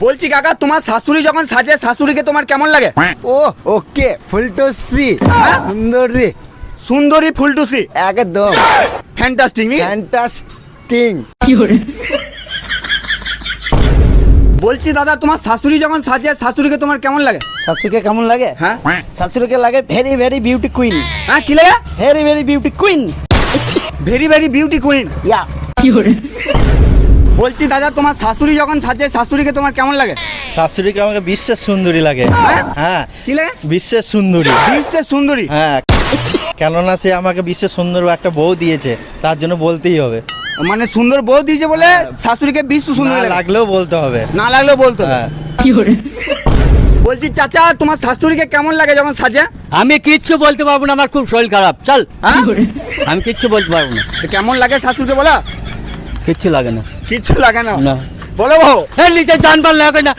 বলছি কাকা, তোমার শাশুড়ি যখন সাজে শাশুড়িকে তোমার কেমন লাগে? ও ওকে ফুলটুসি সুন্দরী সুন্দরী ফুলটুসি একদম ফ্যান্টাস্টিক। ফ্যান্টাস্টিং। বলছি দাদা, তোমার শাশুড়ি যখন সাজে শাশুড়িকে তোমার কেমন লাগে? শাশুড়িকে কেমন লাগে? হ্যাঁ শাশুড়িকে লাগে ভেরি ভেরি বিউটি কুইন। হ্যাঁ, কি লাগে? Very very beauty queen. Very very beauty queen. Yeah বলছি দাদা, তোমার শাশুড়ি যখন সাজে শাশুড়িকে তোমার কেমন লাগে? শাশুড়িকে আমাকে বিশ্বের সুন্দরী লাগে। হ্যাঁ, কি লাগে? বিশ্বের সুন্দরী। বিশ্বের সুন্দরী। হ্যাঁ, কেননা সে আমাকে বিশ্বের সুন্দর একটা বউ দিয়েছে, তার জন্য বলতেই হবে। মানে সুন্দর বউ দিয়েছে বলে শাশুড়িকে বিশ্ব সুন্দর না লাগে? লাগলেও বলতে হবে। না লাগলেও বলতো। হ্যাঁ। বলছি চাচা, তোমার শাশুড়িকে কেমন লাগে যখন সাজে? আমি কিচ্ছু বলতে পারবো না, আমার খুব শরীর খারাপ। চল, হ্যাঁ? আমি কিচ্ছু বলতে পারবো না, তো কেমন লাগে শাশুড়িকে বলো? কিচ্ছু লাগে না। কিছু লাগে না? না। বলো বউ। নিচে জানবার লাগে না।